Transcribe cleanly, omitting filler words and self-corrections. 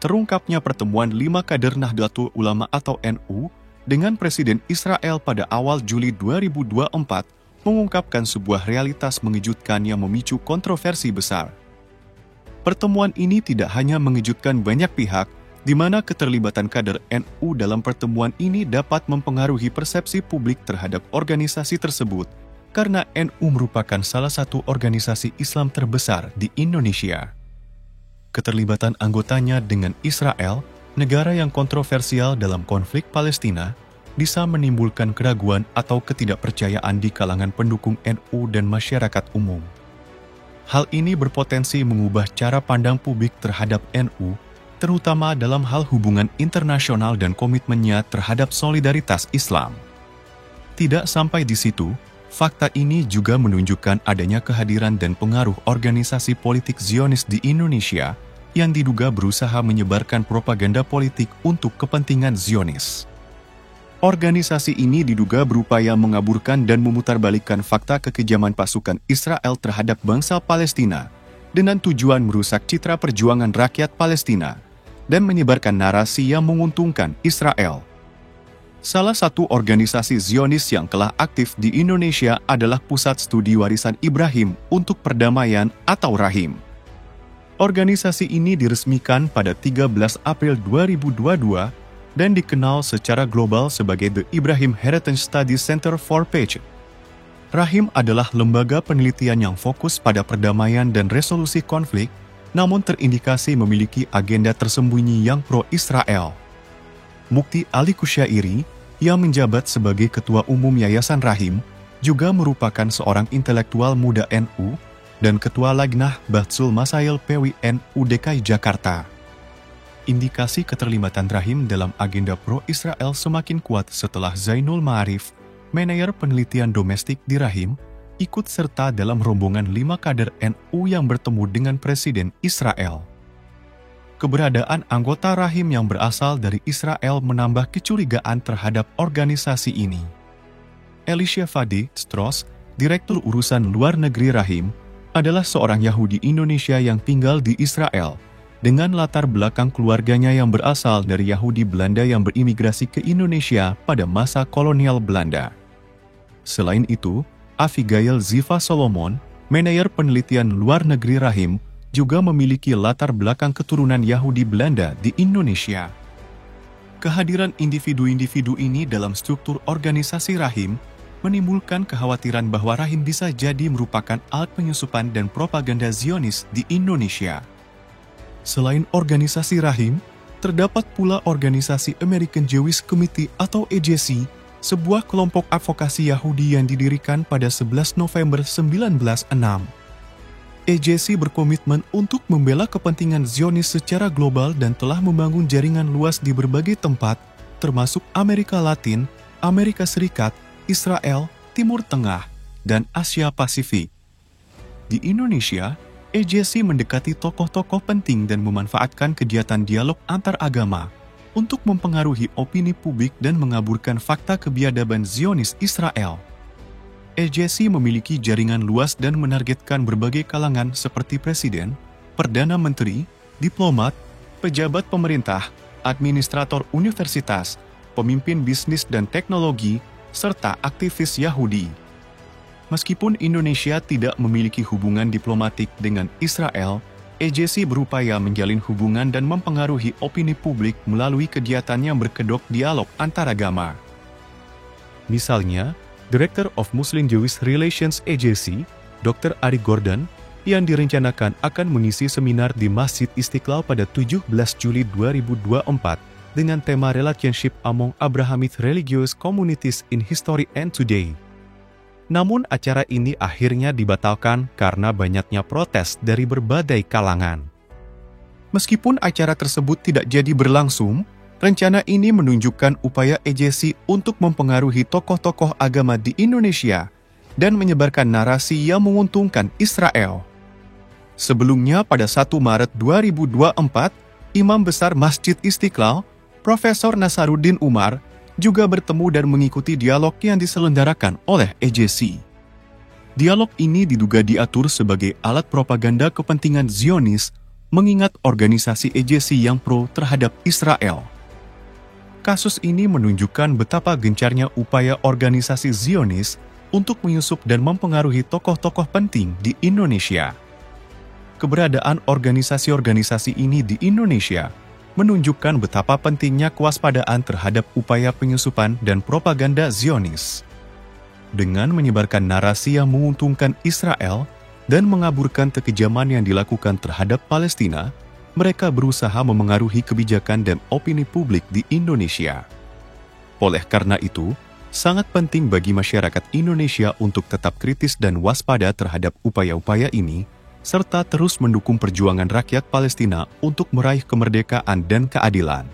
terungkapnya pertemuan 5 kader Nahdlatul Ulama atau NU dengan Presiden Israel pada awal Juli 2024 mengungkapkan sebuah realitas mengejutkan yang memicu kontroversi besar. Pertemuan ini tidak hanya mengejutkan banyak pihak, di mana keterlibatan kader NU dalam pertemuan ini dapat mempengaruhi persepsi publik terhadap organisasi tersebut, karena NU merupakan salah satu organisasi Islam terbesar di Indonesia. Keterlibatan anggotanya dengan Israel, negara yang kontroversial dalam konflik Palestina, bisa menimbulkan keraguan atau ketidakpercayaan di kalangan pendukung NU dan masyarakat umum. Hal ini berpotensi mengubah cara pandang publik terhadap NU, terutama dalam hal hubungan internasional dan komitmennya terhadap solidaritas Islam. Tidak sampai di situ, fakta ini juga menunjukkan adanya kehadiran dan pengaruh organisasi politik Zionis di Indonesia yang diduga berusaha menyebarkan propaganda politik untuk kepentingan Zionis. Organisasi ini diduga berupaya mengaburkan dan memutarbalikkan fakta kekejaman pasukan Israel terhadap bangsa Palestina dengan tujuan merusak citra perjuangan rakyat Palestina dan menyebarkan narasi yang menguntungkan Israel. Salah satu organisasi Zionis yang telah aktif di Indonesia adalah Pusat Studi Warisan Ibrahim untuk Perdamaian atau RAHIM. Organisasi ini diresmikan pada 13 April 2022 dan dikenal secara global sebagai The Ibrahim Heritage Studies Center for Peace. RAHIM adalah lembaga penelitian yang fokus pada perdamaian dan resolusi konflik, namun terindikasi memiliki agenda tersembunyi yang pro-Israel. Mukti Ali Kusyairi, yang menjabat sebagai Ketua Umum Yayasan RAHIM, juga merupakan seorang intelektual muda NU dan Ketua Lagnah Bahtsul Masail PW NU DKI Jakarta. Indikasi keterlibatan RAHIM dalam agenda pro-Israel semakin kuat setelah Zainul Ma'arif, manajer penelitian domestik di RAHIM, ikut serta dalam rombongan 5 kader NU yang bertemu dengan Presiden Israel. Keberadaan anggota RAHIM yang berasal dari Israel menambah kecurigaan terhadap organisasi ini. Elisha Fadi Strauss, Direktur Urusan Luar Negeri RAHIM, adalah seorang Yahudi Indonesia yang tinggal di Israel, dengan latar belakang keluarganya yang berasal dari Yahudi Belanda yang berimigrasi ke Indonesia pada masa kolonial Belanda. Selain itu, Avigail Ziva Solomon, manajer penelitian luar negeri RAHIM, juga memiliki latar belakang keturunan Yahudi Belanda di Indonesia. Kehadiran individu-individu ini dalam struktur organisasi RAHIM menimbulkan kekhawatiran bahwa RAHIM bisa jadi merupakan alat penyusupan dan propaganda Zionis di Indonesia. Selain organisasi RAHIM, terdapat pula organisasi American Jewish Committee atau AJC, sebuah kelompok advokasi Yahudi yang didirikan pada 11 November 1906. AJC berkomitmen untuk membela kepentingan Zionis secara global dan telah membangun jaringan luas di berbagai tempat, termasuk Amerika Latin, Amerika Serikat, Israel, Timur Tengah, dan Asia Pasifik. Di Indonesia, AJC mendekati tokoh-tokoh penting dan memanfaatkan kegiatan dialog antar agama untuk mempengaruhi opini publik dan mengaburkan fakta kebiadaban Zionis Israel. AJC memiliki jaringan luas dan menargetkan berbagai kalangan seperti presiden, perdana menteri, diplomat, pejabat pemerintah, administrator universitas, pemimpin bisnis dan teknologi, serta aktivis Yahudi. Meskipun Indonesia tidak memiliki hubungan diplomatik dengan Israel, AJC berupaya menjalin hubungan dan mempengaruhi opini publik melalui kegiatan yang berkedok dialog antaragama. Misalnya, Director of Muslim-Jewish Relations AJC, Dr. Ari Gordon, yang direncanakan akan mengisi seminar di Masjid Istiqlal pada 17 Juli 2024 dengan tema Relationship Among Abrahamic Religious Communities in History and Today. Namun acara ini akhirnya dibatalkan karena banyaknya protes dari berbagai kalangan. Meskipun acara tersebut tidak jadi berlangsung, rencana ini menunjukkan upaya AJC untuk mempengaruhi tokoh-tokoh agama di Indonesia dan menyebarkan narasi yang menguntungkan Israel. Sebelumnya pada 1 Maret 2024, Imam Besar Masjid Istiqlal, Profesor Nasaruddin Umar, juga bertemu dan mengikuti dialog yang diselenggarakan oleh AJC. Dialog ini diduga diatur sebagai alat propaganda kepentingan Zionis mengingat organisasi EJC yang pro terhadap Israel. Kasus ini menunjukkan betapa gencarnya upaya organisasi Zionis untuk menyusup dan mempengaruhi tokoh-tokoh penting di Indonesia. Keberadaan organisasi-organisasi ini di Indonesia menunjukkan betapa pentingnya kewaspadaan terhadap upaya penyusupan dan propaganda Zionis. Dengan menyebarkan narasi yang menguntungkan Israel dan mengaburkan kekejaman yang dilakukan terhadap Palestina, mereka berusaha memengaruhi kebijakan dan opini publik di Indonesia. Oleh karena itu, sangat penting bagi masyarakat Indonesia untuk tetap kritis dan waspada terhadap upaya-upaya ini, serta terus mendukung perjuangan rakyat Palestina untuk meraih kemerdekaan dan keadilan.